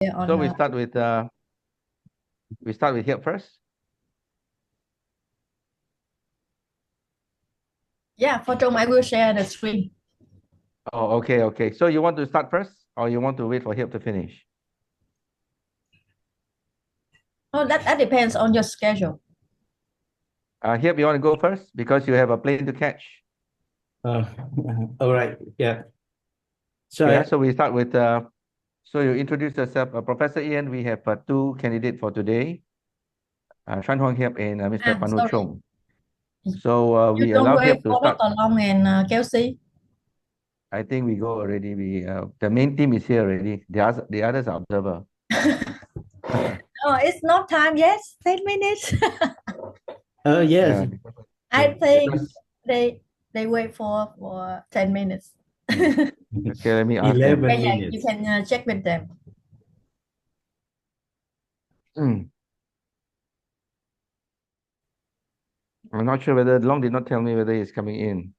So we start with hip first. Yeah, for Trung, I will share the screen. Oh, okay. So you want to start first, or you want to wait for hip to finish? Oh, that depends on your schedule. Hip, you want to go first because you have a plane to catch. All right. Yeah. Yeah. So we start with. So you introduce yourself, Professor Ian. We have two candidates for today, TRAN HOANG HIEP and Mr. Panu Sorry. Chong. So You we don't allow wait Hip to for start. Dr. Long and Kelsey. I think we go already. We the main team is here already. The others are observer. Oh, it's not time yet. 10 minutes. Yes. I think Because, they wait for 10 minutes. okay, let me ask 11 them. Yeah, minutes. you can check with them. I'm not sure whether Long did not tell me whether he's coming in.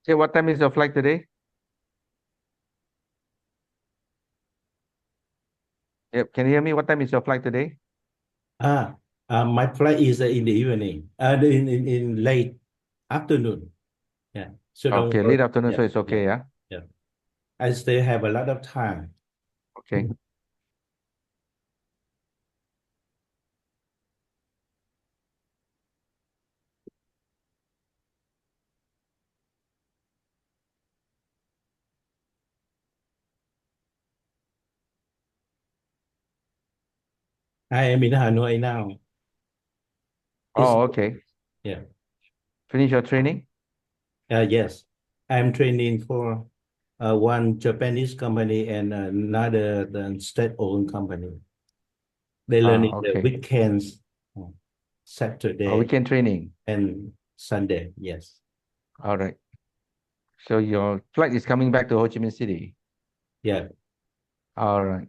Okay, what time is your flight today? Yep, can you hear me? What time is your flight today? My flight is in the evening. In late afternoon. Yeah. So don't Okay, worry. late afternoon, so it's okay, yeah? Yeah. I still have a lot of time. Okay. I am in Hanoi now. Oh, okay. Yeah. Finish your training? Yes. I'm training for one Japanese company and another state-owned company. They learn in the Okay. weekends, Saturday Weekend training. and Sunday. Yes. All right. So your flight is coming back to Ho Chi Minh City. Yeah. All right.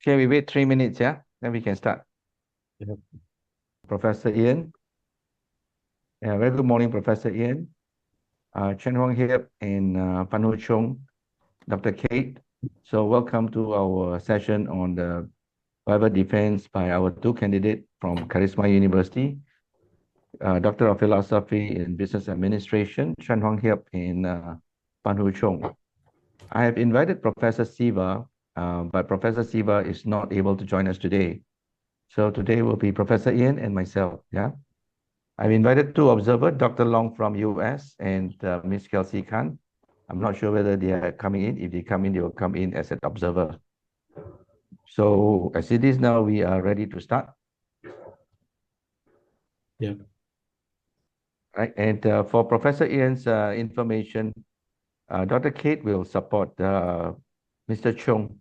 Okay, we wait 3 minutes, yeah? Then we can start. Yeah. Professor Ian. Yeah, very good morning, Professor Ian. Chen Huang Hiep and Panu Chong, Dr. Kate. So welcome to our session on the private defense by our two candidates from Charisma University, Doctor of Philosophy in Business Administration, Chen Huang Hiep and Panu Chong. I have invited Professor Siva, but Professor Siva is not able to join us today. So today will be Professor Ian and myself, yeah? I've invited two observers, Dr. Long from US and Miss Kelsey Khan. I'm not sure whether they are coming in. If they come in, they will come in as an observer. So as it is now, we are ready to start. Yeah. Right. And for Professor Ian's information, Dr. Kate will support Mr. Chung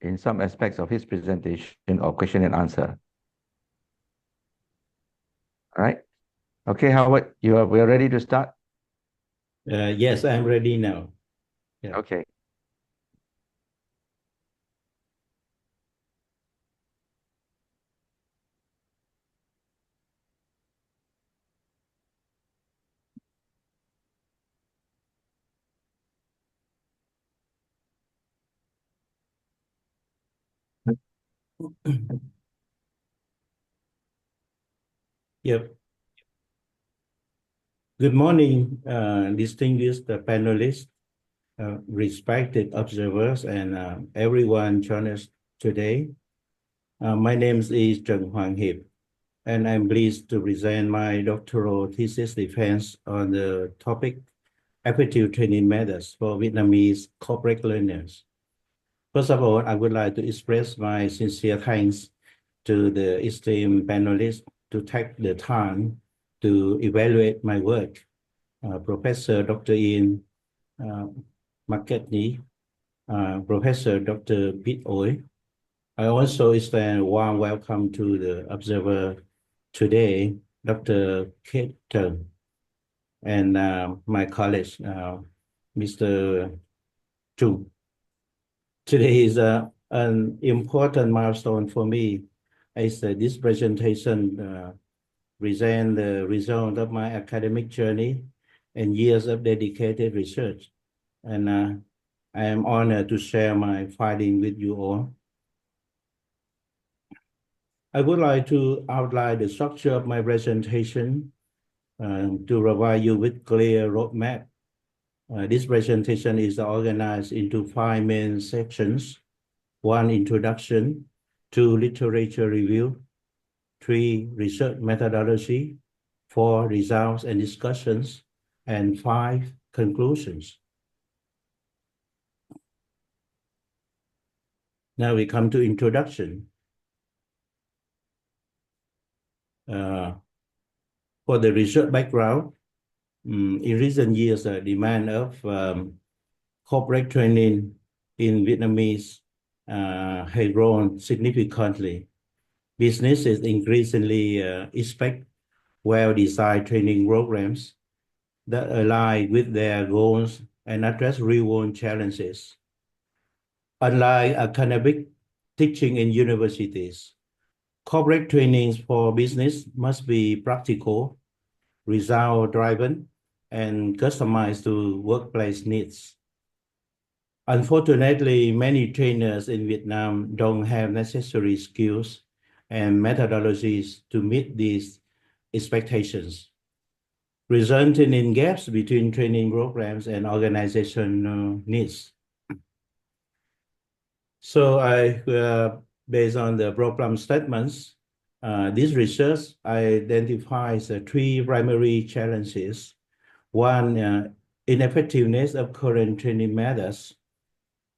in some aspects of his presentation or question and answer. All right. Okay, Howard, we're ready to start? Yes, I'm ready now. Yeah. Okay. Yep. Good morning, distinguished panelists, respected observers, and everyone today. My name is TRAN HOANG HIEP, and I'm pleased to present my doctoral thesis defense on the topic effective training methods for Vietnamese corporate learners. First of all, I would like to express my sincere thanks to the esteemed panelists to take the time to evaluate my work. Professor Dr. Ian McCartney, Professor Dr. Pete Oi. I also extend a warm welcome to the observer today, Dr. Kate Tung, and my colleague, Mr. Chung. Today is an important milestone for me, as this presentation presents the result of my academic journey and years of dedicated research. And I am honored to share my findings with you all. I would like to outline the structure of my presentation to provide you with clear roadmap. This presentation is organized into 5 main sections: 1, introduction; 2, literature review; 3, research methodology; 4, results and discussions; and 5, conclusions. Now we come to introduction. For the research background, in recent years, the demand of corporate training in Vietnamese has grown significantly. Businesses increasingly expect well-designed training programs that align with their goals and address real-world challenges. Unlike academic teaching in universities, corporate trainings for business must be practical, result-driven, and customized to workplace needs. Unfortunately, many trainers in Vietnam don't have necessary skills and methodologies to meet these expectations, resulting in gaps between training programs and organizational needs. So based on the problem statements, this research identifies 3 primary challenges. 1, ineffectiveness of current training methods.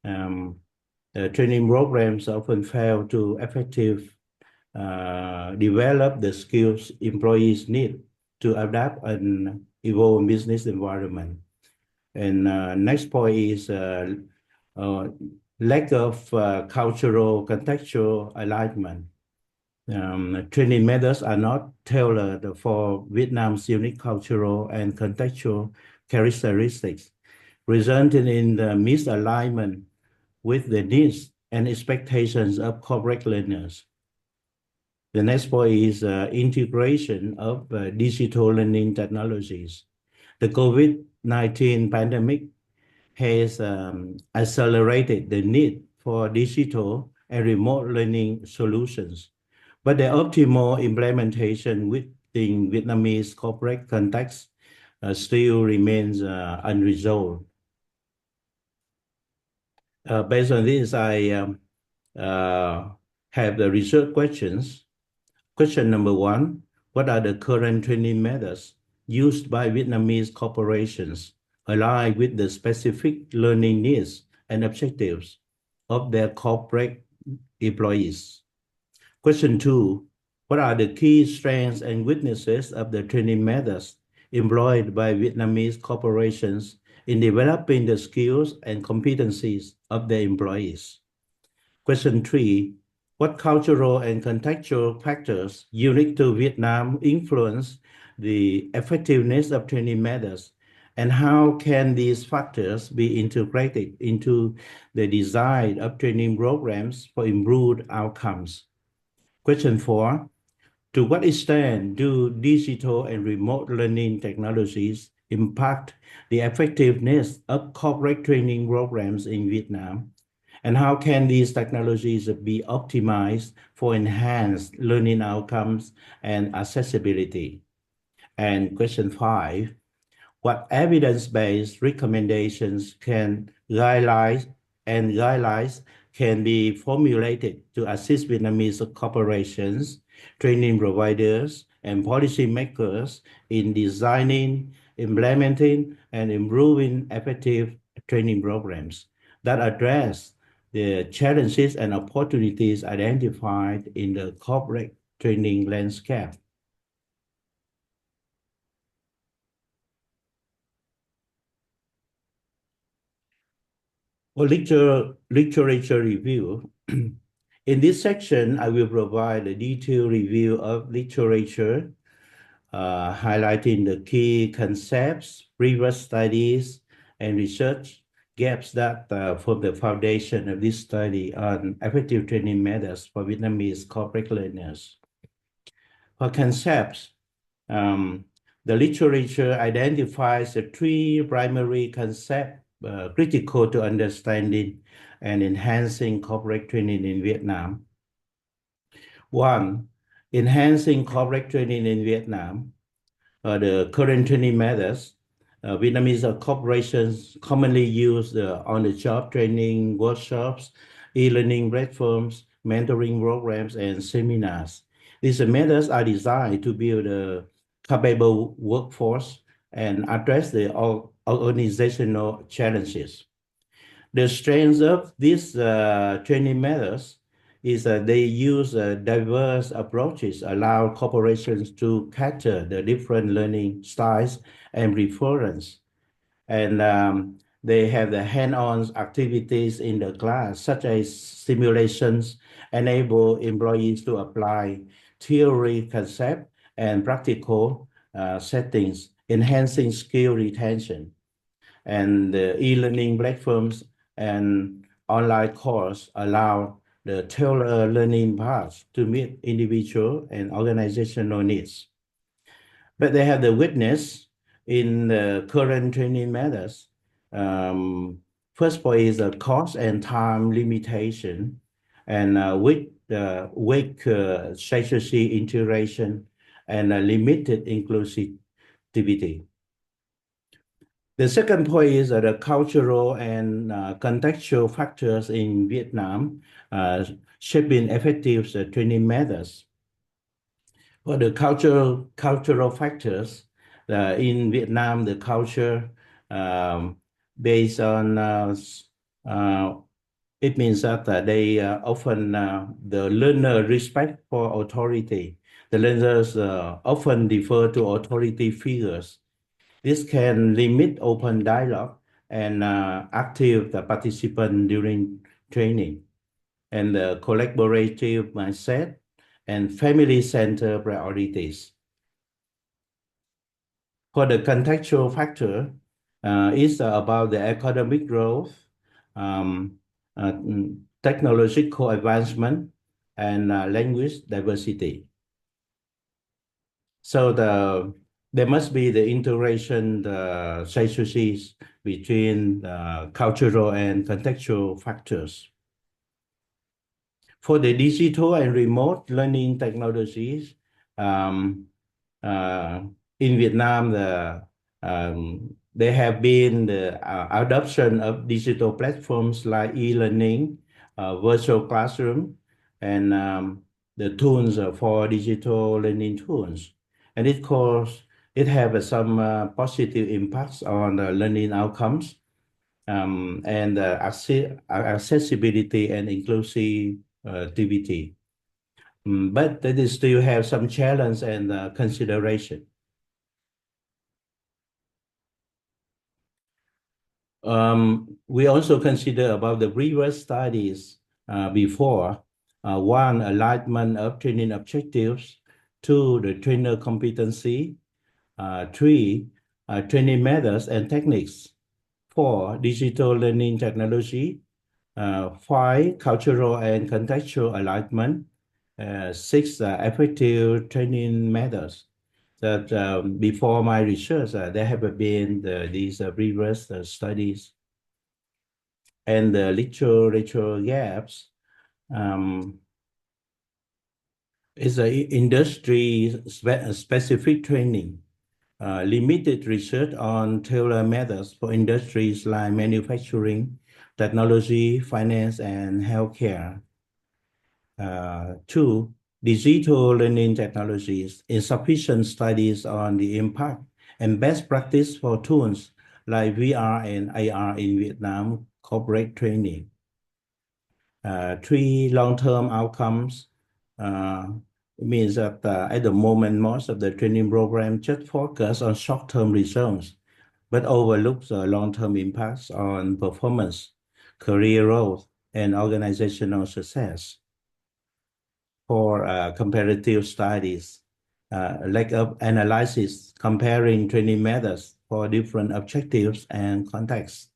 Training programs often fail to effectively develop the skills employees need to adapt an evolving business environment. And next point is lack of cultural contextual alignment. Training methods are not tailored for Vietnam's unique cultural and contextual characteristics, resulting in the misalignment with the needs and expectations of corporate learners. The next point is integration of digital learning technologies. The COVID-19 pandemic has accelerated the need for digital and remote learning solutions, but the optimal implementation within Vietnamese corporate context still remains unresolved. Based on this, I have the research questions. Question number 1, what are the current training methods used by Vietnamese corporations aligned with the specific learning needs and objectives of their corporate employees? Question 2, what are the key strengths and weaknesses of the training methods employed by Vietnamese corporations in developing the skills and competencies of their employees? Question 3, what cultural and contextual factors unique to Vietnam influence the effectiveness of training methods, and how can these factors be integrated into the design of training programs for improved outcomes? Question 4, to what extent do digital and remote learning technologies impact the effectiveness of corporate training programs in Vietnam? And how can these technologies be optimized for enhanced learning outcomes and accessibility? And question 5, what evidence-based recommendations can guidelines can be formulated to assist Vietnamese corporations, training providers, and policymakers in designing, implementing, and improving effective training programs that address the challenges and opportunities identified in the corporate training landscape. For literature review, in this section, I will provide a detailed review of literature, highlighting the key concepts, previous studies, and research gaps that form the foundation of this study on effective training methods for Vietnamese corporate learners. For concepts, the literature identifies the three primary concepts critical to understanding and enhancing corporate training in Vietnam. One, enhancing corporate training in Vietnam. The current training methods, Vietnamese corporations commonly use on-the-job training workshops, e-learning platforms, mentoring programs, and seminars. These methods are designed to build a capable workforce and address the organizational challenges. The strength of these training methods is that they use diverse approaches, allow corporations to cater the different learning styles and preferences. And they have the hands-on activities in the class, such as simulations, enable employees to apply theory concept and practical settings, enhancing skill retention. And the e-learning platforms and online course allow the tailored learning paths to meet individual and organizational needs. But they have the weakness in the current training methods. First point is the cost and time limitation, and weak strategy integration, and limited inclusivity. The second point is the cultural and contextual factors in Vietnam shaping effective training methods. For the cultural factors, in Vietnam, the culture based on it means that they often the learner respect for authority. The learners often defer to authority figures. This can limit open dialogue and active participant during training, and the collaborative mindset and family-centered priorities. For the contextual factor, is about the academic growth, technological advancement, and language diversity. So there must be the integration, the strategies between cultural and contextual factors. For the digital and remote learning technologies, in Vietnam, there have been the adoption of digital platforms like e-learning, virtual classroom, and the tools for digital learning tools. And of course, it has some positive impacts on learning outcomes and accessibility and inclusivity. But they still have some challenge and consideration. We also consider about the previous studies before. One, alignment of training objectives. Two, the trainer competency. Three, training methods and techniques. Four, digital learning technology. Five, cultural and contextual alignment. Six, effective training methods. That before my research, there have been these previous studies. And the literature gaps is an industry-specific training. Limited research on tailored methods for industries like manufacturing, technology, finance, and healthcare. 2. Digital learning technologies. Insufficient studies on the impact and best practice for tools like VR and AR in Vietnam corporate training. 3. Long-term outcomes. It means that at the moment, most of the training program just focus on short-term results, but overlook the long-term impacts on performance, career growth, and organizational success. For comparative studies, lack of analysis comparing training methods for different objectives and contexts.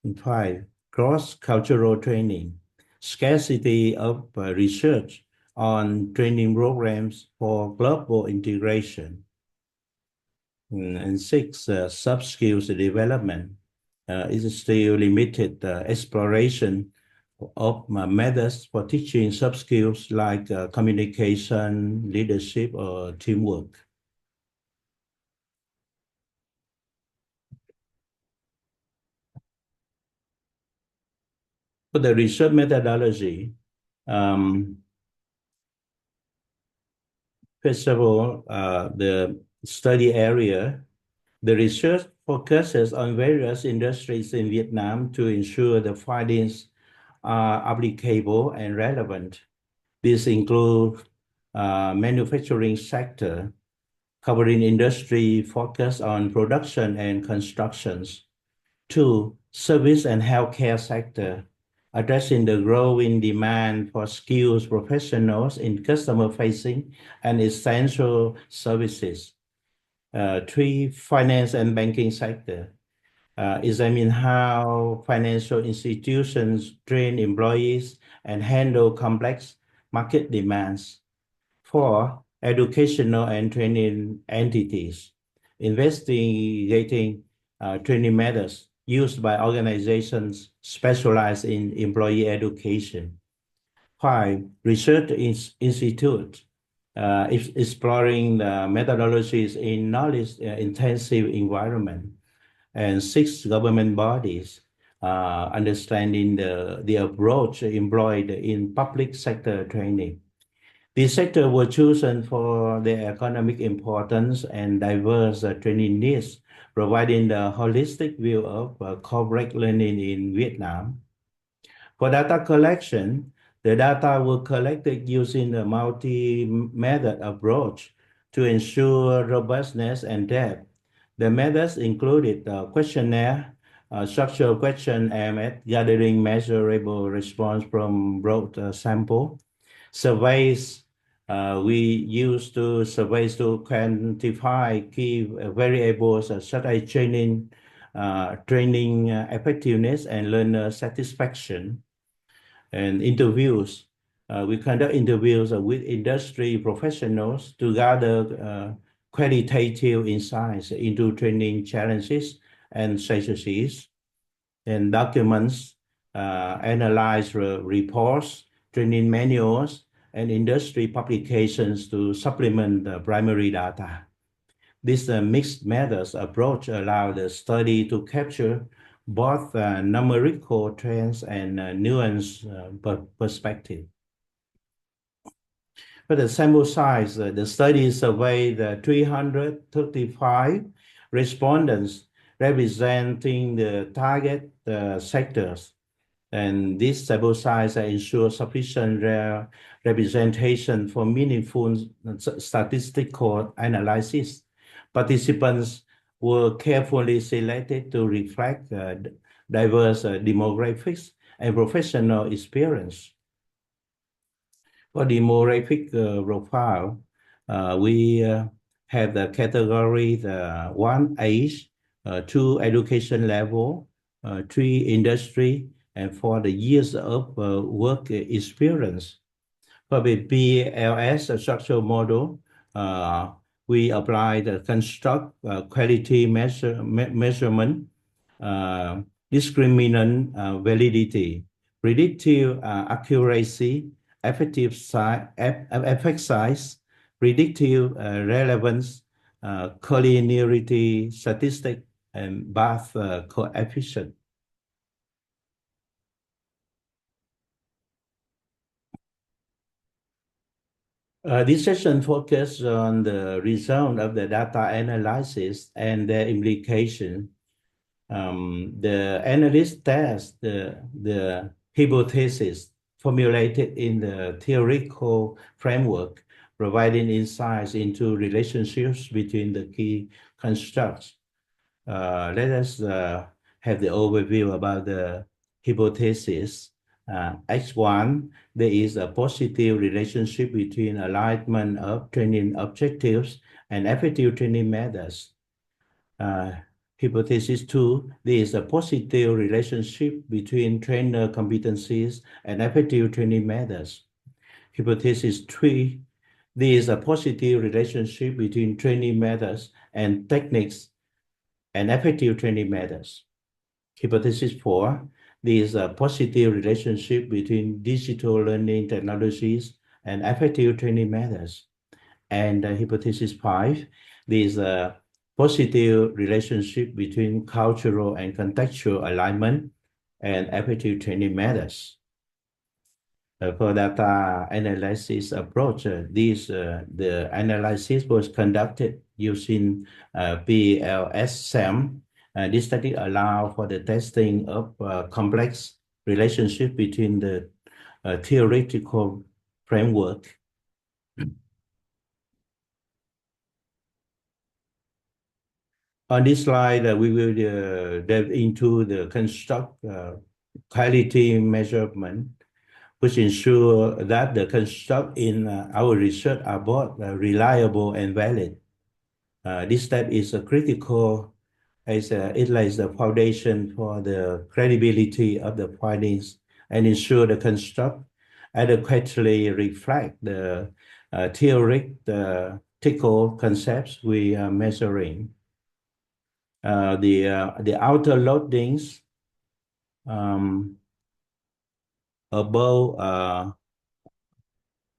And 5. Cross-cultural training, scarcity of research on training programs for global integration. And 6. Soft skills development is still limited exploration of methods for teaching soft skills like communication, leadership, or teamwork. For the research methodology, first of all, the study area, the research focuses on various industries in Vietnam to ensure the findings are applicable and relevant. This includes manufacturing sector, covering industry focused on production and constructions. 2. Service and healthcare sector, addressing the growing demand for skilled professionals in customer-facing and essential services. 3. Finance and banking sector, examine how financial institutions train employees and handle complex market demands. 4. Educational and training entities, investigating training methods used by organizations specialized in employee education. 5. Research institute, exploring the methodologies in knowledge-intensive environment. And 6. Government bodies, understanding the approach employed in public sector training. These sectors were chosen for their economic importance and diverse training needs, providing the holistic view of corporate learning in Vietnam. For data collection, the data were collected using a multi-method approach to ensure robustness and depth. The methods included questionnaire, structural question aimed at gathering measurable response from broad sample. Surveys, we used surveys to quantify key variables such as training effectiveness and learner satisfaction. And interviews, we conduct interviews with industry professionals to gather qualitative insights into training challenges and strategies. And documents, analyze reports, training manuals, and industry publications to supplement the primary data. This mixed methods approach allows the study to capture both numerical trends and nuanced perspective. For the sample size, the study surveyed 335 respondents representing the target sectors. And this sample size ensures sufficient representation for meaningful statistical analysis. Participants were carefully selected to reflect diverse demographics and professional experience. For demographic profile, we have the category 1, age, 2, education level, 3, industry, and 4, the years of work experience. For the BLS structural model, we apply the construct quality measurement, discriminant validity, predictive accuracy, effective effect size, predictive relevance, collinearity statistic, and Bath coefficient. This session focuses on the result of the data analysis and their implication. The analyst tests the hypothesis formulated in the theoretical framework, providing insights into relationships between the key constructs. Let us have the overview about the hypothesis. X1, there is a positive relationship between alignment of training objectives and effective training methods. Hypothesis 2, there is a positive relationship between trainer competencies and effective training methods. Hypothesis 3, there is a positive relationship between training methods and techniques and effective training methods. Hypothesis 4, there is a positive relationship between digital learning technologies and effective training methods. And hypothesis 5, there is a positive relationship between cultural and contextual alignment and effective training methods. For data analysis approach, the analysis was conducted using PLS-SAM. This study allowed for the testing of complex relationship between the theoretical framework. On this slide, we will delve into the construct quality measurement, which ensure that the construct in our research are both reliable and valid. This step is critical as it lays the foundation for the credibility of the findings and ensure the construct adequately reflect the theoretical concepts we are measuring. The outer loadings above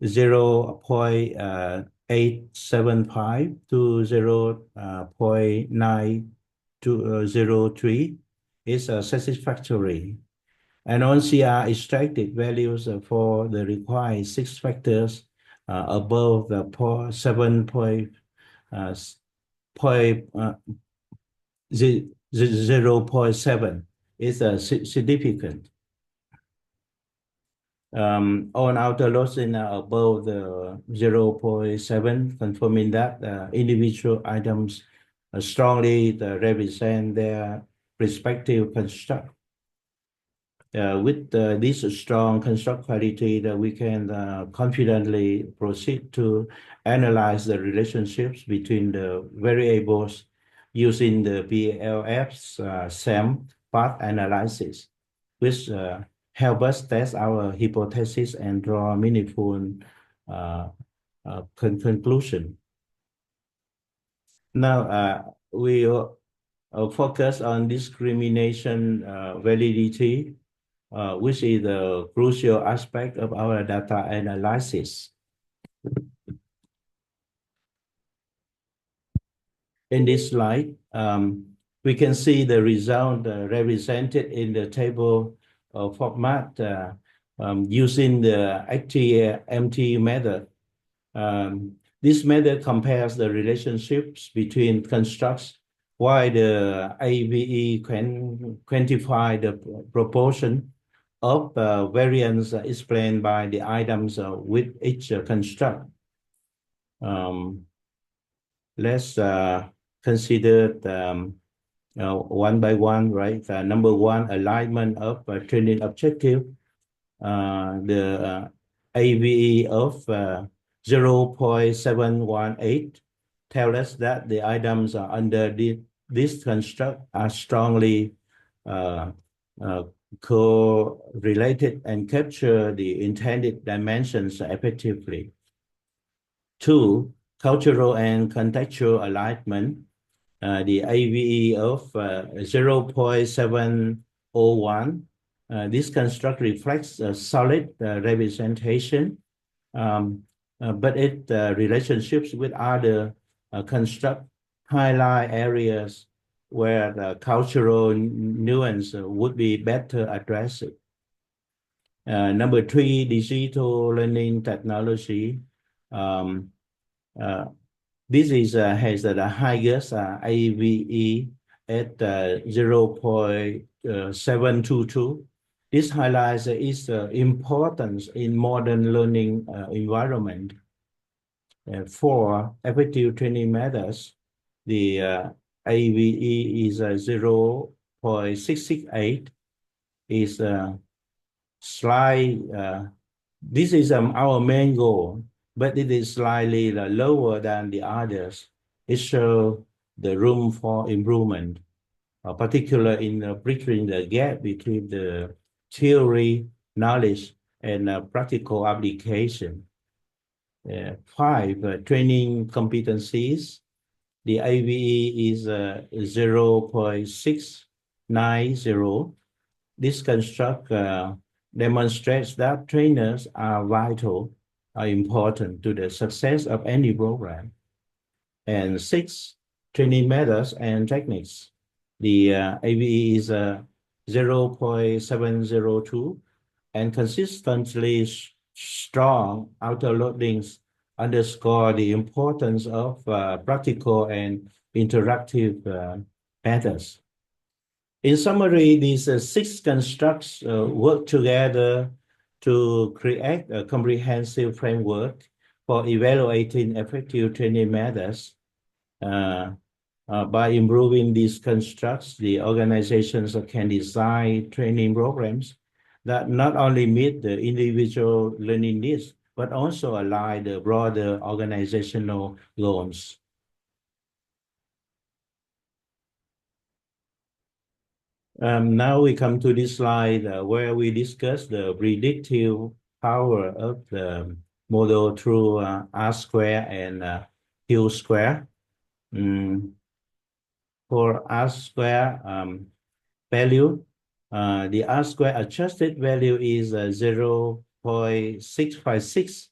0.875 to 0.903 is satisfactory. And once CR extracted values for the required 6 factors above the 0.7 is significant. On outer loads in above the 0.7, confirming that individual items strongly represent their respective construct. With this strong construct quality, that we can confidently proceed to analyze the relationships between the variables using the PLF's SAM path analysis, which help us test our hypothesis and draw meaningful conclusion. Now, we focus on discrimination validity, which is the crucial aspect of our data analysis. In this slide, we can see the result represented in the table format using the HTMT method. This method compares the relationships between constructs, while the AVE can quantify the proportion of variance explained by the items with each construct. Let's consider one by one, right? Number one, alignment of training objective. The AVE of 0.718 tell us that the items are under this construct are strongly correlated and capture the intended dimensions effectively. 2, cultural and contextual alignment. The AVE of 0.701. This construct reflects a solid representation, but its relationships with other construct highlight areas where the cultural nuance would be better addressed. Number 3, digital learning technology. This is has the highest AVE at 0.722. This highlights its importance in modern learning environment. For effective training methods, the AVE is 0.668. Is this is our main goal, but it is slightly lower than the others. It shows the room for improvement, particularly in bridging the gap between the theory knowledge and practical application. 5 training competencies. The AVE is 0.690. This construct demonstrates that trainers are important to the success of any program. And 6 training methods and techniques. The AVE is 0.702, and consistently strong outer loadings underscore the importance of practical and interactive methods. In summary, these 6 constructs work together to create a comprehensive framework for evaluating effective training methods. By improving these constructs, the organizations can design training programs that not only meet the individual learning needs, but also align the broader organizational goals. Now we come to this slide where we discuss the predictive power of the model through R-square and Q-square. For R-square value, the R-square adjusted value is 0.656.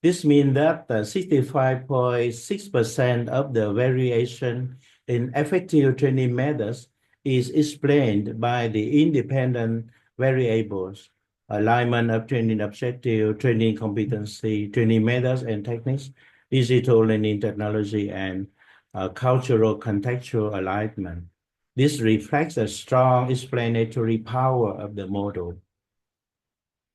This means that 65.6% of the variation in effective training methods is explained by the independent variables: alignment of training objective, training competency, training methods and techniques, digital learning technology, and cultural contextual alignment. This reflects a strong explanatory power of the model.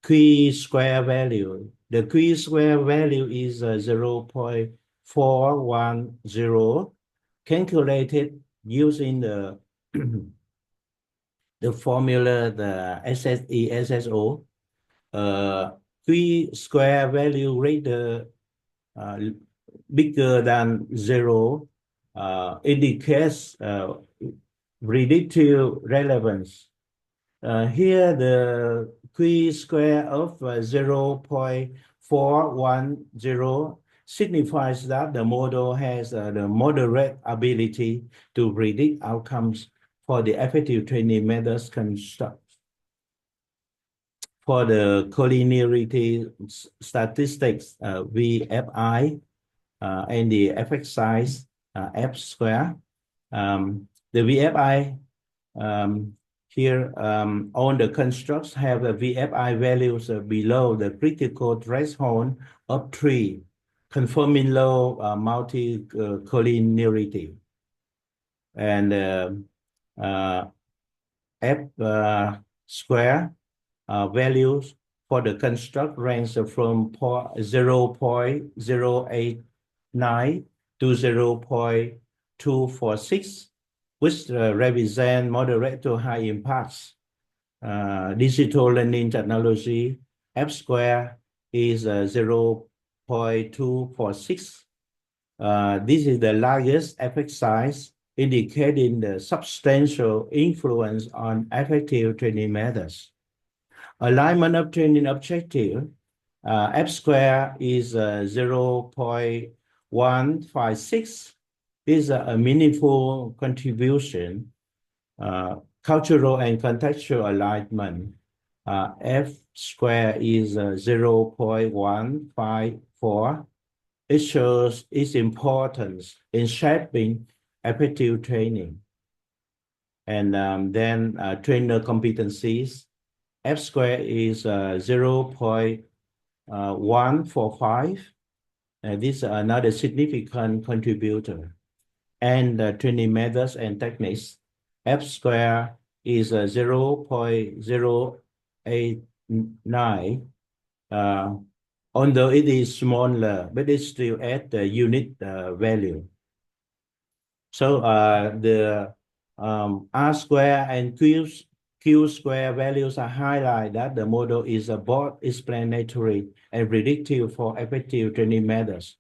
Q-square value. The Q-square value is 0.410, calculated using the the formula, the SSE, SSO. Q-square value greater bigger than 0 indicates predictive relevance. Here, the Q-square of 0.410 signifies that the model has the moderate ability to predict outcomes for the effective training methods construct. For the collinearity statistics, VFI, and the effect size, F square. The VFI here, all the constructs have the VFI values below the critical threshold of 3, confirming low multi-collinearity. And F square values for the construct range from 0.089 to 0.246, which represent moderate to high impacts. Digital learning technology, F square is 0.246. This is the largest effect size, indicating the substantial influence on effective training methods. Alignment of training objective, F square is 0.156. Is a meaningful contribution. Cultural and contextual alignment, F square is 0.154. It shows its importance in shaping effective training. And then trainer competencies, F square is 0.145. This is another significant contributor. And training methods and techniques, F square is 0.089. Although it is smaller, but it's still at the unit value. So the R square and Q square values are highlight that the model is both explanatory and predictive for effective training methods.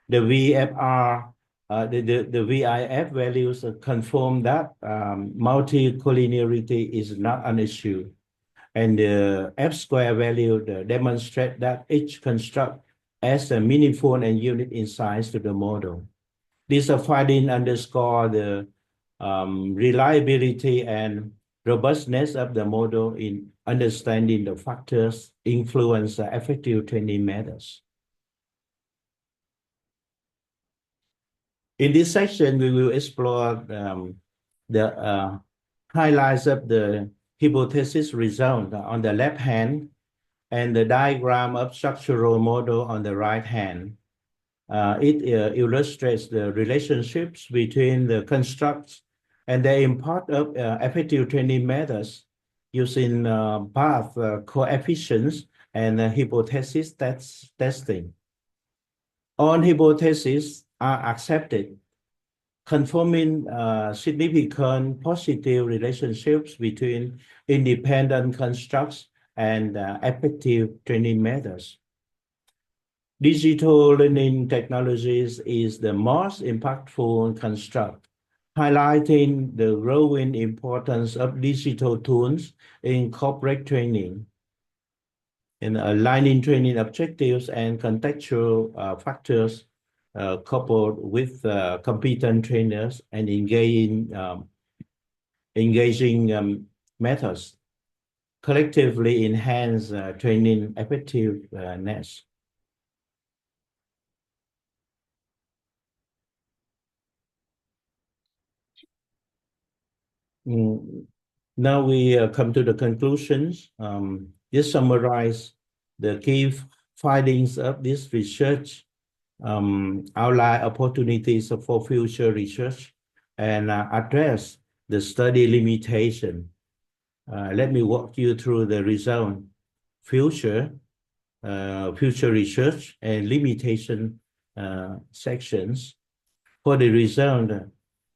The VFR, the VIF values confirm that multicollinearity is not an issue. And the F square value demonstrate that each construct has a meaningful and unique insights to the model. These findings underscore the reliability and robustness of the model in understanding the factors influence effective training methods. In this section, we will explore the highlights of the hypothesis result on the left hand and the diagram of structural model on the right hand. It illustrates the relationships between the constructs and the impact of effective training methods using path coefficients and hypothesis testing. All hypotheses are accepted, confirming significant positive relationships between independent constructs and effective training methods. Digital learning technologies is the most impactful construct, highlighting the growing importance of digital tools in corporate training, in aligning training objectives and contextual factors coupled with competent trainers and engaging methods collectively enhance training effectiveness. Now we come to the conclusions. This summarize the key findings of this research, outline opportunities for future research, and address the study limitation. Let me walk you through the result, future research and limitation sections. For the result,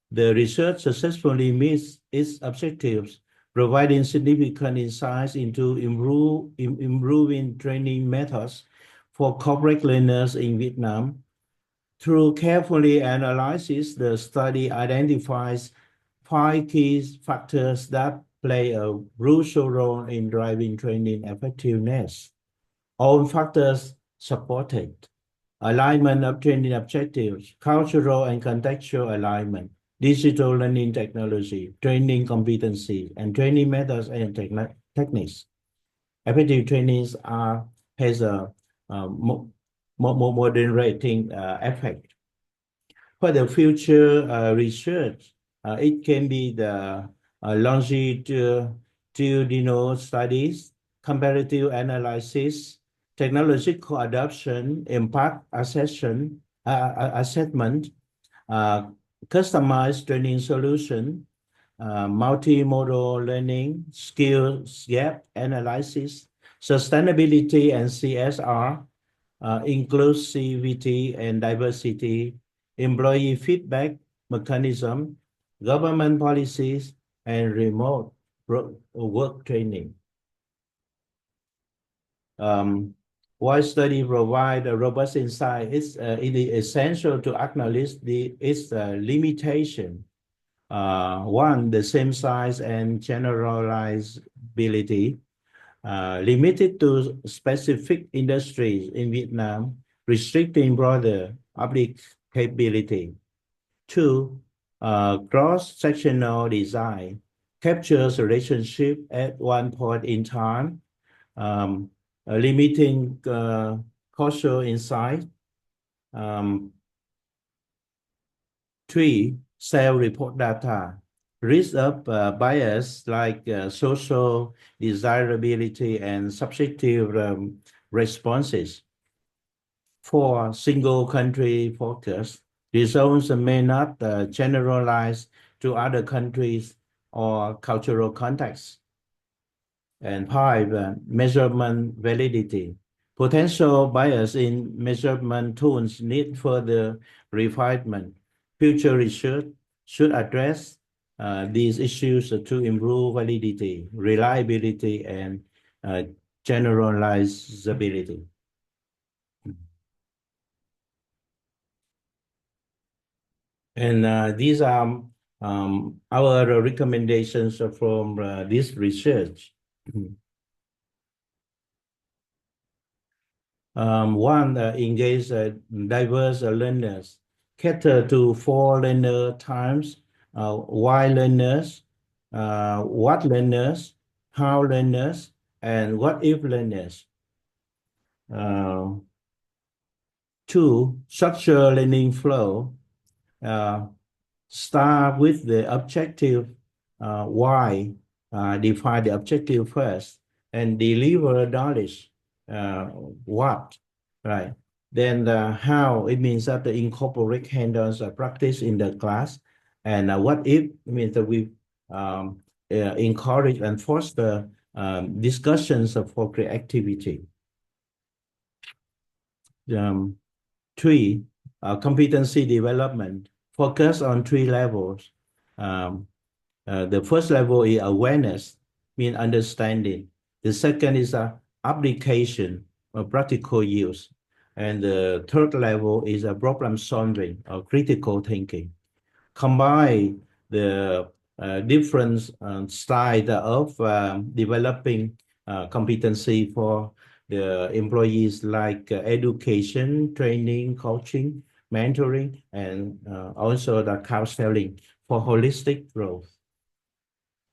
the research successfully meets its objectives, providing significant insights into improving training methods for corporate learners in Vietnam. Through carefully analysis, the study identifies 5 key factors that play a crucial role in driving training effectiveness. All factors supported: alignment of training objectives, cultural and contextual alignment, digital learning technology, training competency, and training methods and techniques. Effective trainings has a moderating effect. For the future research, it can be the longitudinal studies, comparative analysis, technological adoption, impact assessment, customized training solution, multimodal learning, skills gap analysis, sustainability and CSR, inclusivity and diversity, employee feedback mechanism, government policies, and remote work training. While study provide a robust insight, it is essential to acknowledge its limitation. One, the same size and generalizability, limited to specific industries in Vietnam, restricting broader applicability. Two, cross-sectional design captures relationship at one point in time, limiting causal insight. 3, self-report data, risk of bias like social desirability and subjective responses. for single country focus. Results may not generalize to other countries or cultural contexts. And 5, measurement validity. Potential bias in measurement tools need further refinement. Future research should address these issues to improve validity, reliability, and generalizability. And these are our recommendations from this research. One, engage diverse learners, cater to 4 learner types: why learners, what learners, how learners, and what if learners. 2, structure learning flow. Start with the objective why, define the objective first, and deliver knowledge what, right? Then how, it means that the incorporate hands-on practice in the class. And what if, it means that we encourage and foster discussions for creativity. 3, competency development. Focus on 3 levels. The first level is awareness, mean understanding. The second is application or practical use. And the third level is problem solving or critical thinking. Combine the different styles of developing competency for the employees, like education, training, coaching, mentoring, and also the counseling for holistic growth.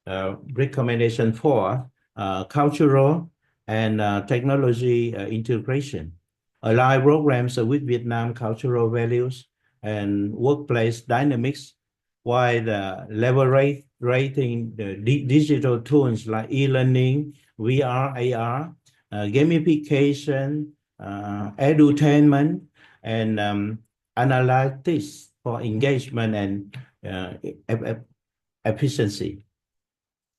Recommendation 4, cultural and technology integration. Align programs with Vietnam cultural values and workplace dynamics, while leveraging the digital tools like e-learning, VR, AR, gamification, edutainment, and analytics for engagement and efficiency.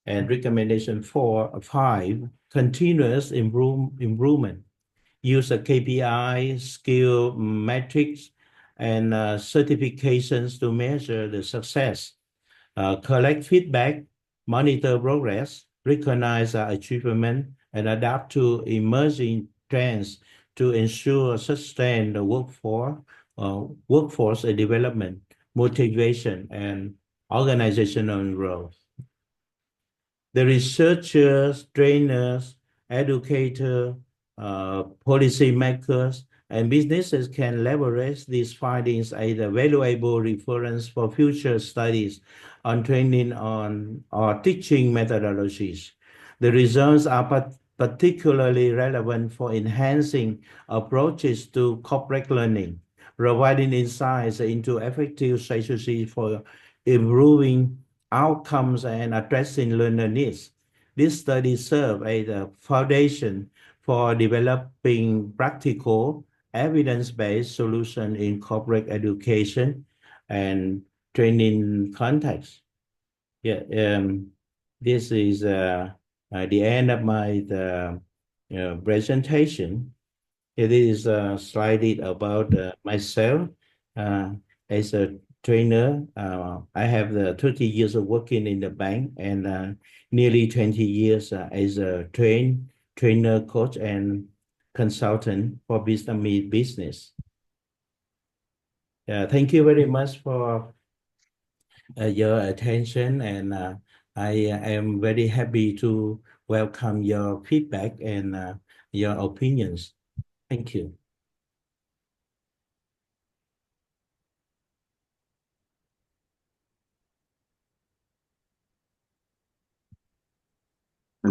And recommendation 5, continuous improvement. Use a KPI, skill metrics, and certifications to measure the success. Collect feedback, monitor progress, recognize achievement, and adapt to emerging trends to ensure sustained workforce development, motivation, and organizational growth. The researchers, trainers, educators, policymakers, and businesses can leverage these findings as a valuable reference for future studies on training or teaching methodologies. The results are particularly relevant for enhancing approaches to corporate learning, providing insights into effective strategies for improving outcomes and addressing learner needs. This study serves as a foundation for developing practical, evidence-based solutions in corporate education and training context. This is the end of my presentation. It is a slide about myself as a trainer. I have 30 years of working in the bank and nearly 20 years as a trainer, coach, and consultant for Vietnamese business. Thank you very much for your attention, and I am very happy to welcome your feedback and your opinions. Thank you.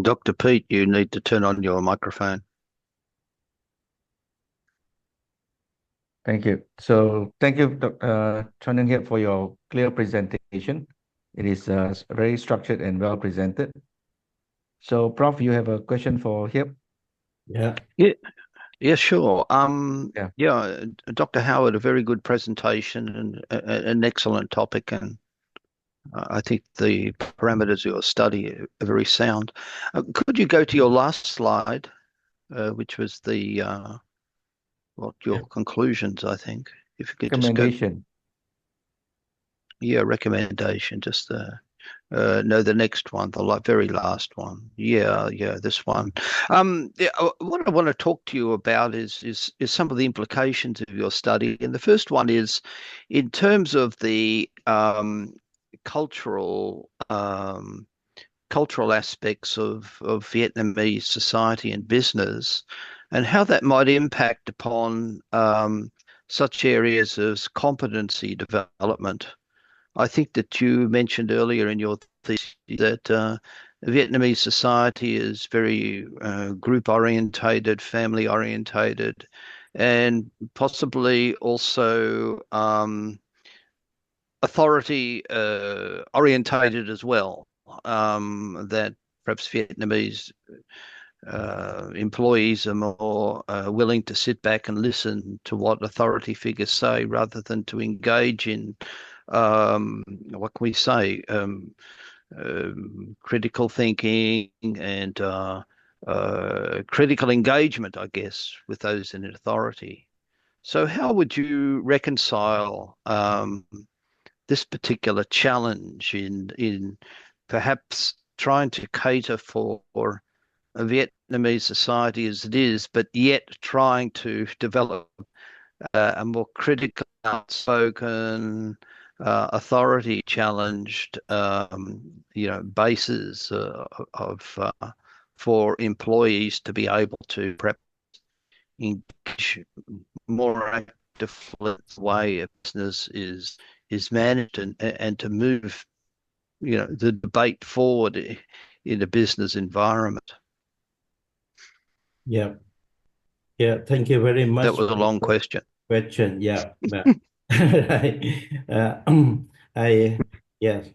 Dr. Pete, you need to turn on your microphone. Thank you. So thank you, Dr. TRAN HOANG HIEP, for your clear presentation. It is very structured and well presented. So, Prof, you have a question for HIEP? Yeah. Yeah, sure. Yeah. Dr. Howard, a very good presentation and an excellent topic, and I think the parameters of your study are very sound. Could you go to your last slide, which was the your conclusions, I think. If you could just go, Recommendation. recommendation, just no, the next one, the very last one. Yeah, this one. What I want to talk to you about is some of the implications of your study, and the first one is in terms of the cultural cultural aspects of Vietnamese society and business, and how that might impact upon such areas as competency development. I think that you mentioned earlier in your thesis that Vietnamese society is very group orientated, family orientated, and possibly also authority orientated as well. That perhaps Vietnamese employees are more willing to sit back and listen to what authority figures say rather than to engage in what can we say, critical thinking and critical engagement, I guess, with those in authority. So how would you reconcile this particular challenge in perhaps trying to cater for a Vietnamese society as it is, but yet trying to develop a more critical, outspoken, authority challenged, basis of for employees to be able to perhaps engage more actively the way a business is managed and to move, the debate forward in a business environment. Yeah. Thank you very much. That was a long question. Yeah. Yes,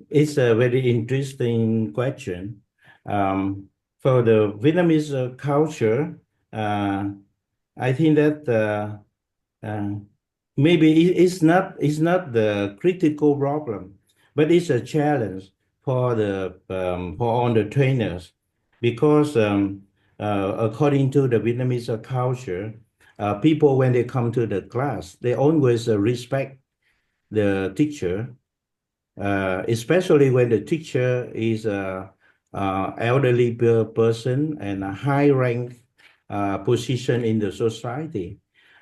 it's a very interesting question. For the Vietnamese culture, I think that maybe it's not the critical problem, but it's a challenge for all the trainers, because according to the Vietnamese culture, people, when they come to the class, they always respect the teacher, especially when the teacher is a elderly person and a high rank position in the society.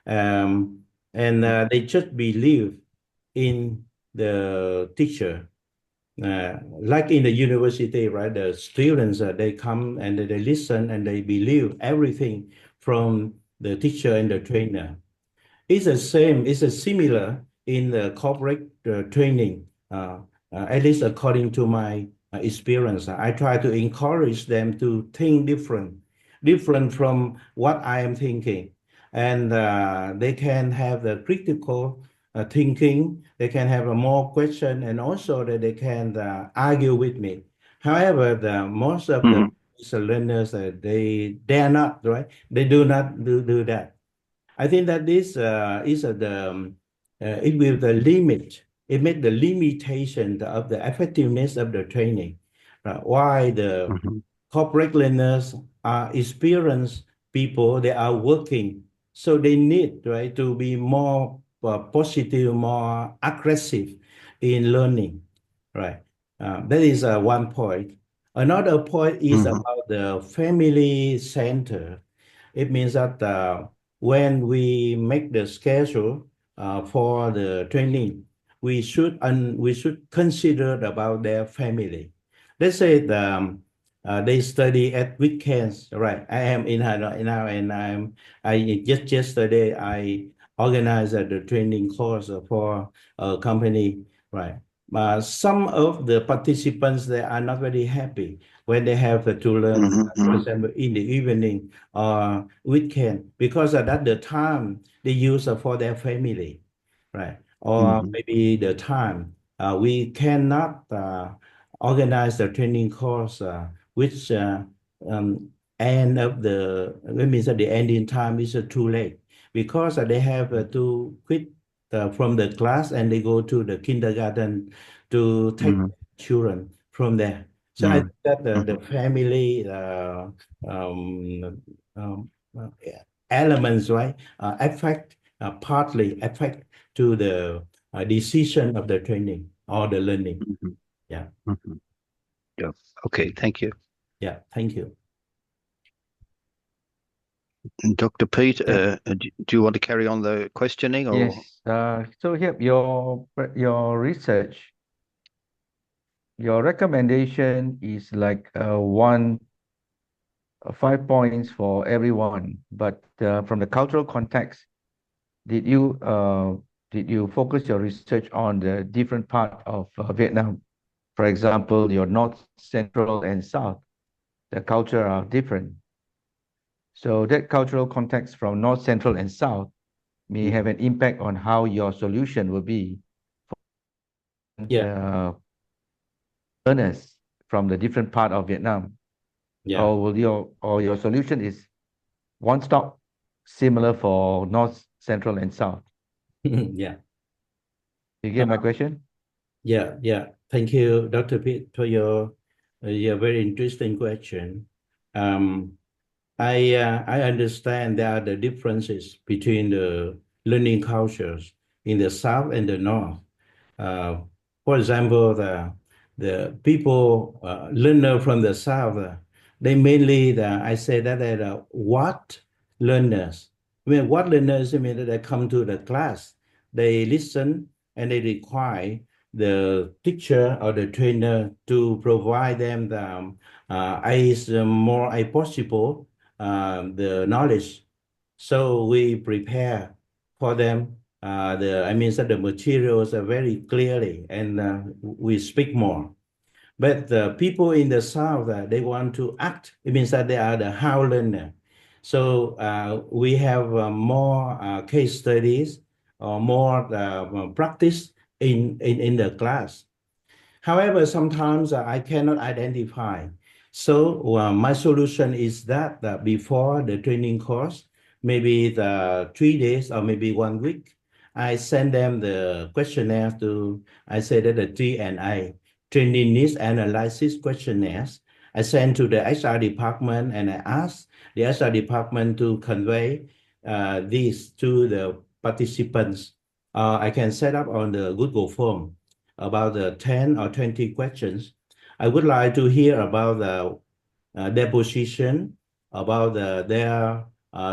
And they just believe in the teacher. Like in the university, right? The students, they come and they listen and they believe everything from the teacher and the trainer. It's the same, it's a similar in the corporate training, at least according to my experience. I try to encourage them to think different from what I am thinking. And they can have the critical thinking, they can have a more question, and also that they can argue with me. However, most of the learners, they dare not, right? They do not do that. I think that this is it will the limit. It made the limitation of the effectiveness of the training. Why the corporate learners are experienced people, they are working, so they need, right, to be more positive, more aggressive in learning, right? That is one point. Another point is about the family center. It means that when we make the schedule for the training, we should consider about their family. Let's say they study at weekends, right? I am in Hanoi now, and I just yesterday I organized the training course for a company, right? Some of the participants, they are not very happy when they have to learn, for example, in the evening or weekend, because at the time they use for their family, right? Or maybe the time we cannot organize the training course which end of the, that means that the ending time is too late, because they have to quit from the class and they go to the kindergarten to take children from there. So I think that the family elements, right, partly affect to the decision of the training or the learning. Yeah. Yeah. Okay. Thank you. Yeah. Thank you. And Dr. Pete, do you want to carry on the questioning, or? Yes. So here, your research, your recommendation is like 5 points for everyone, but from the cultural context, did you focus your research on the different part of Vietnam? For example, your north, central, and south, the culture are different. So that cultural context from north, central, and south may have an impact on how your solution will be for the learners from the different part of Vietnam. Yeah. Or will your solution is one stop similar for north, central, and south? Yeah. You get my question? Yeah. Yeah. Thank you, Dr. Pete, for your very interesting question. I understand there are the differences between the learning cultures in the South and the North. For example, the people learner from the South, they mainly, I say that they're what learners. I mean, what learners, I mean, that they come to the class, they listen and they require the teacher or the trainer to provide them the as more as possible the knowledge. So we prepare for them the materials are very clearly, and we speak more. But the people in the South, they want to act. It means that they are the how learner. So we have more case studies or more practice in the class. However, sometimes I cannot identify. So my solution is that before the training course, maybe the 3 days or maybe 1 week, I send them the questionnaire I say that the TNI, training needs analysis questionnaires. I send to the HR department and I ask the HR department to convey this to the participants. I can set up on the Google form about the 10 or 20 questions. I would like to hear about their position, about their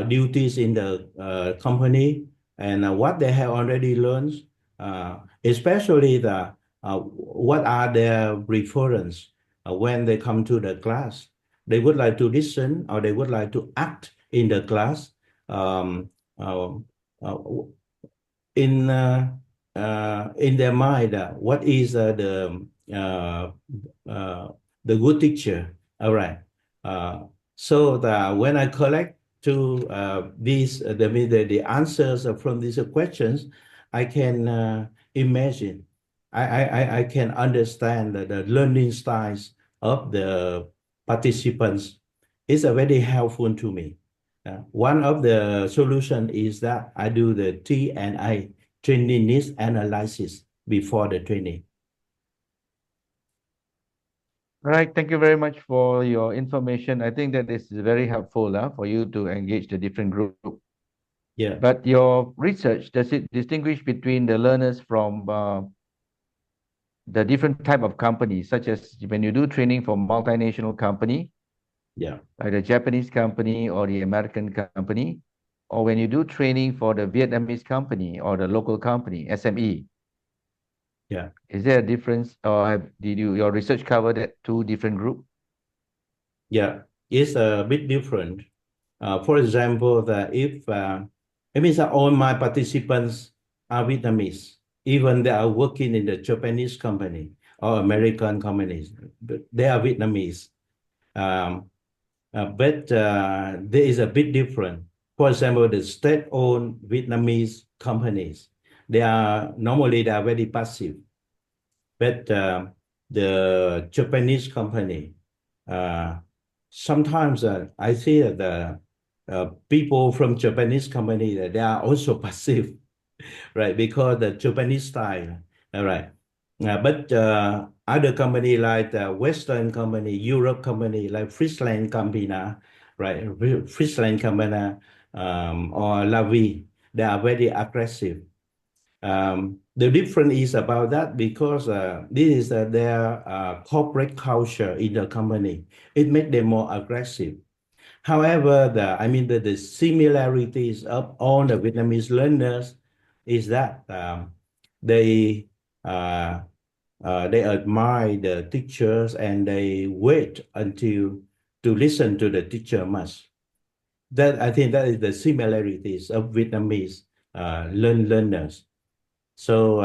duties in the company, and what they have already learned, especially what are their preference when they come to the class. They would like to listen or they would like to act in the class. In their mind, what is the good teacher? All right. So when I collect the answers from these questions, I can imagine, I can understand the learning styles of the participants. It's very helpful to me. One of the solution is that I do the TNI, training needs analysis, before the training. All right, thank you very much for your information. I think that is very helpful for you to engage the different group. Yeah. But your research, does it distinguish between the learners from the different type of companies, such as when you do training for multinational company, like the Japanese company or the American company, or when you do training for the Vietnamese company or the local company, SME? Yeah. Is there a difference, or did your research cover that two different groups? Yeah, it's a bit different. For example, if it means that all my participants are Vietnamese, even they are working in the Japanese company or American companies, they are Vietnamese. But there is a bit different. For example, the state-owned Vietnamese companies, they are very passive. But the Japanese company, sometimes I see that people from Japanese company they are also passive, right? Because the Japanese style, all right. But other company like the Western company, Europe company like Friesland company, right? Friesland company or Lavi, they are very aggressive. The difference is about that because this is their corporate culture in the company. It makes them more aggressive. However, the similarities of all the Vietnamese learners is that they admire the teachers and they wait until to listen to the teacher much. That I think that is the similarities of Vietnamese learners. So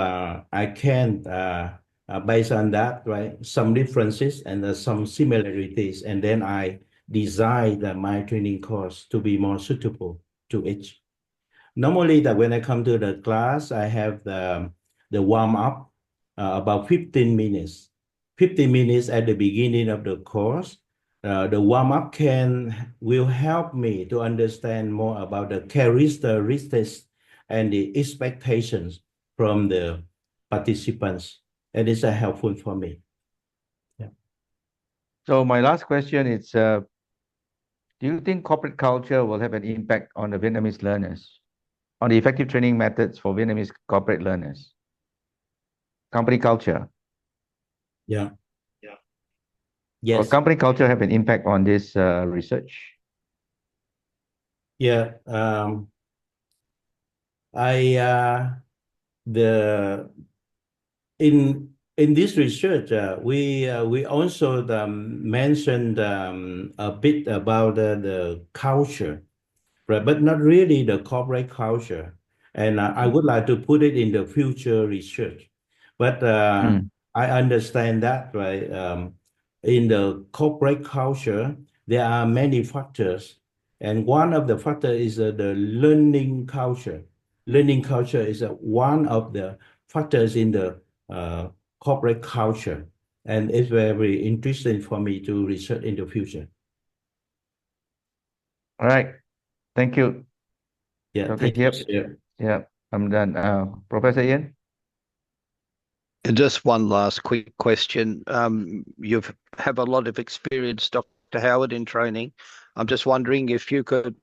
I can based on that, right, some differences and some similarities, and then I design my training course to be more suitable to each. Normally, that when I come to the class, I have the warm up about 15 minutes. 15 minutes at the beginning of the course. The warm up will help me to understand more about the characteristics and the expectations from the participants, and it's helpful for me. Yeah. So my last question is, do you think corporate culture will have an impact on the Vietnamese learners, on the effective training methods for Vietnamese corporate learners? Company culture. Yeah. Will Yes. company culture have an impact on this research? Yeah. In this research, we also mentioned a bit about the culture, right? But not really the corporate culture. And I would like to put it in the future research. But I understand that, right? In the corporate culture, there are many factors. And one of the factors is the learning culture. Learning culture is one of the factors in the corporate culture. And it's very interesting for me to research in the future. All right. Thank you. Yeah, Dr. thank you, Hiep. sir. Yeah, I'm done. Professor Ian? And just one last quick question. You have a lot of experience, Dr. Howard, in training. I'm just wondering if you could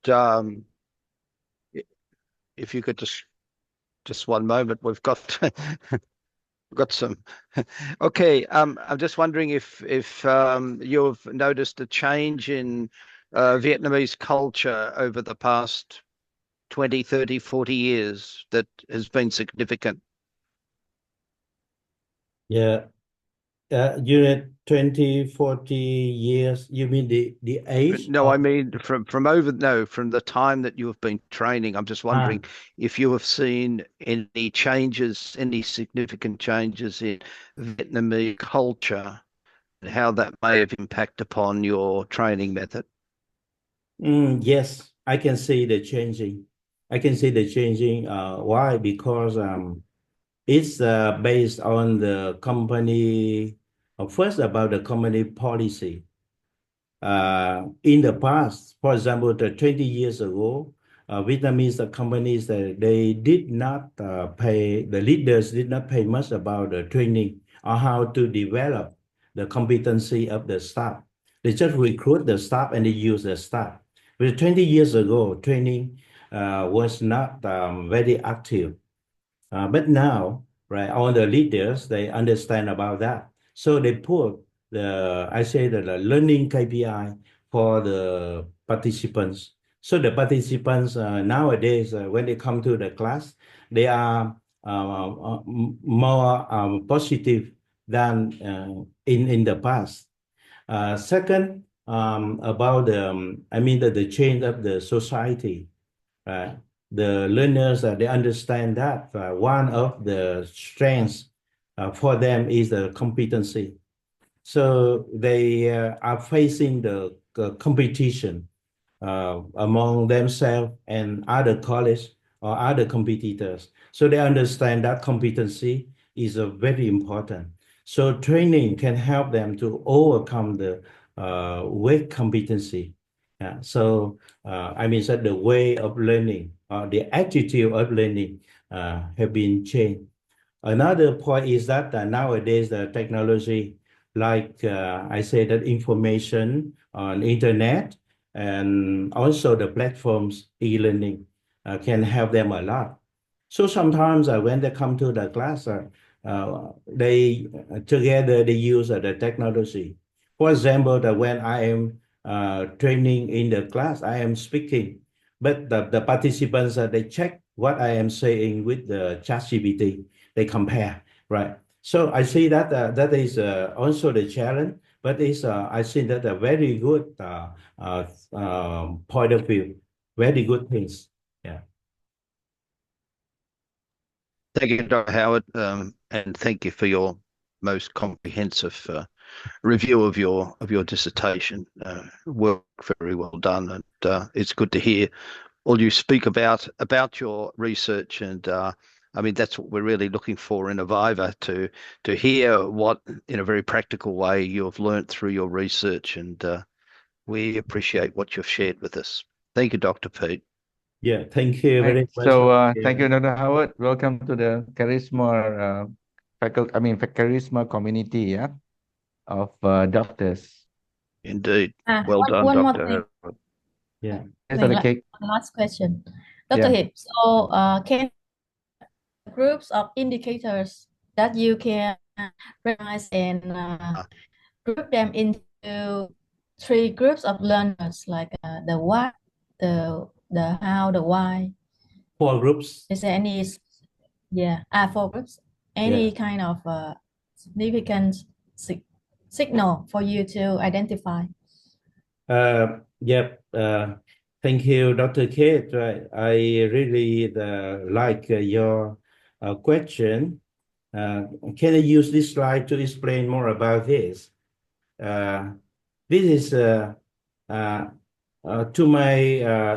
just one moment. We've got some. Okay. I'm just wondering if you've noticed a change in Vietnamese culture over the past 20, 30, 40 years that has been significant. Yeah. During 20, 40 years, you mean the age? No, I mean from the time that you have been training. I'm just wondering if you have seen any changes, any significant changes in Vietnamese culture, and how that may have impacted upon your training method. Yes, I can see the changing. I can see the changing. Why? Because it's based on the company. First, about the company policy. In the past, for example, 20 years ago, Vietnamese companies they did not pay, the leaders did not pay much about the training or how to develop the competency of the staff. They just recruit the staff and they use the staff. But 20 years ago, training was not very active. But now, right, all the leaders, they understand about that. So they put the learning KPI for the participants. So the participants nowadays, when they come to the class, they are more positive than in the past. Second, about the change of the society. The learners, they understand that one of the strengths for them is the competency. So they are facing the competition among themselves and other colleagues or other competitors. So they understand that competency is very important. So training can help them to overcome the weight competency. So I mean that the way of learning or the attitude of learning have been changed. Another point is that nowadays the technology, like I say, that information on internet and also the platforms e-learning can help them a lot. So sometimes when they come to the class, they together they use the technology. For example, that when I am training in the class, I am speaking, but the participants they check what I am saying with the ChatGPT. They compare, right? So I see that that is also the challenge, but it's I think that a very good point of view, very good things. Yeah. Thank you, Dr. Howard, and thank you for your most comprehensive review of your dissertation. Work very well done, and it's good to hear all you speak about your research. And I mean, that's what we're really looking for in Aviva, to hear what, in a very practical way, you have learnt through your research, and we appreciate what you've shared with us. Thank you, Dr. Pete. Yeah, thank you very much. So thank you, Dr. Howard. Welcome to the Charisma Charisma community, of doctors. Indeed. Well done, one more Dr. thing. Howard. Yeah. Yes, Dr. Kate. Last question. Dr. Yeah. Hiep, so can groups of indicators that you can recognize and group them into 3 groups of learners, like the what, the how, the why? 4 groups. Is there any 4 groups? Any kind of significant signal for you to identify? Yep. Thank you, Dr. Kate. Right. I really like your question. Can I use this slide to explain more about this? This is to my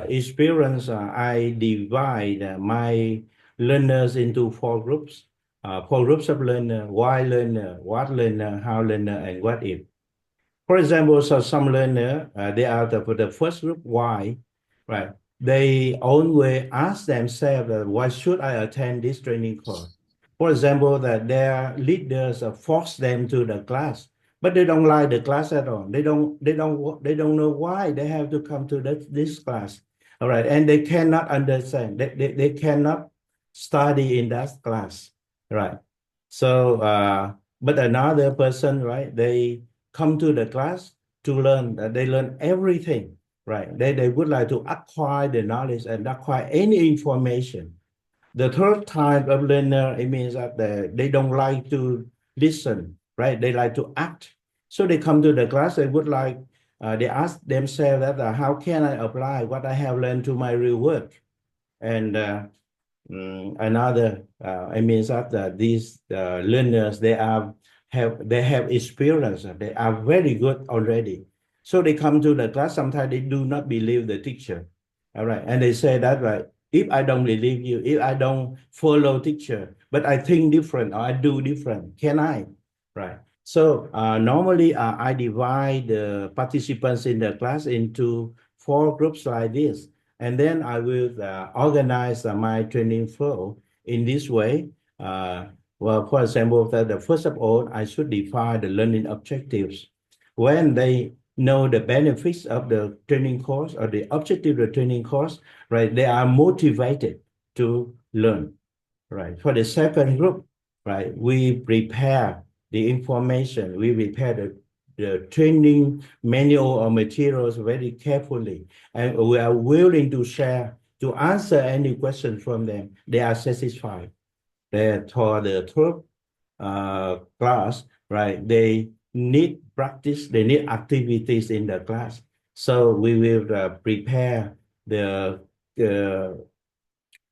experience. I divide my learners into 4 groups. 4 groups of learner: why learner, what learner, how learner, and what if. For example, so some learner, they are for the first group, why, right? They always ask themselves, why should I attend this training course? For example, that their leaders force them to the class, but they don't like the class at all. They don't know why they have to come to this class. All right, and they cannot understand. They cannot study in that class, right? So, but another person, right? They come to the class to learn. They learn everything, right? They would like to acquire the knowledge and acquire any information. The third type of learner, it means that they don't like to listen, right? They like to act. So they come to the class, they would like, they ask themselves that how can I apply what I have learned to my real work? And another, it means that these learners, they have experience, they are very good already. So they come to the class, sometimes they do not believe the teacher. All right, and they say that, right, if I don't believe you, if I don't follow teacher, but I think different or I do different, can I? Right. So normally I divide the participants in the class into 4 groups like this. And then I will organize my training flow in this way. Well, for example, the first of all, I should define the learning objectives. When they know the benefits of the training course or the objective of the training course, right, they are motivated to learn, right? For the second group, right, we prepare the information, we prepare the training manual or materials very carefully, and we are willing to share, to answer any question from them. They are satisfied. For the third class, right, they need practice, they need activities in the class. So we will prepare the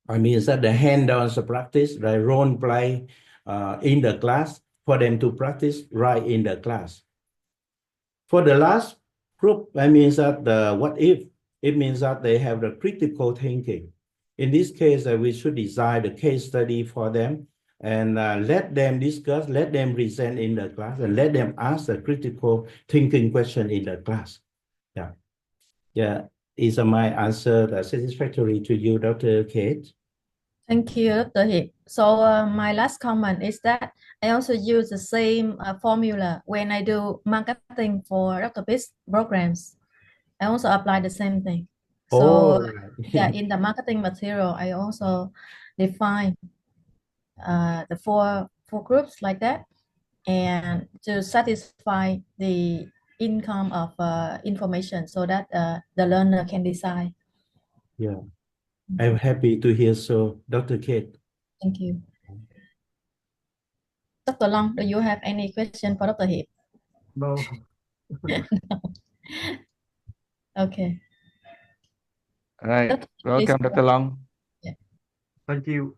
hands-on practice, the role play in the class for them to practice right in the class. For the last group, that means that what if, it means that they have the critical thinking. In this case, we should design the case study for them and let them discuss, let them present in the class, and let them ask the critical thinking question in the class. Yeah. Yeah. Is my answer satisfactory to you, Dr. Kate? Thank you, Dr. Hiệp. So my last comment is that I also use the same formula when I do marketing for Dr. Pitt's programs. I also apply the same thing. So right. yeah, in the marketing material, I also define the four groups like that, and to satisfy the income of information so that the learner can decide. Yeah, I'm happy to hear so, Dr. Kate. Thank you. Dr. Long, do you have any question for Dr. Hiệp? No. Okay. All right. Dr. Welcome, please. Dr. Long. Yeah. Thank you.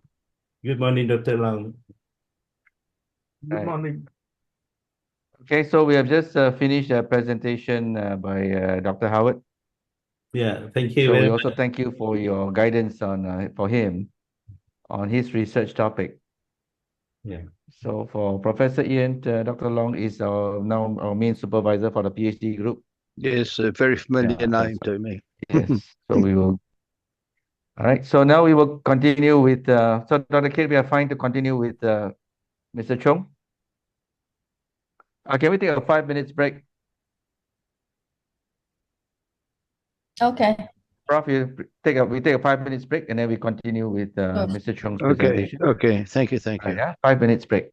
Good morning, Dr. Long. Good morning. Okay, so we have just finished a presentation by Dr. Howard. Yeah, thank you So we very also much. thank you for your guidance on for him on his research topic. Yeah. So for Professor Ian, Dr. Long is now our main supervisor for the PhD group. Yes, a very familiar Yeah, name that's to me. Yes, so we will. All right, so now we will continue with, so Dr. Kate, we are fine to continue with Mr. Chung. Can we take a 5 minutes break? Okay. Prof, we take a 5 minutes break and then we continue with Mr. Chung's Okay, presentation. okay. Thank you, thank you. Yeah, 5 minutes break.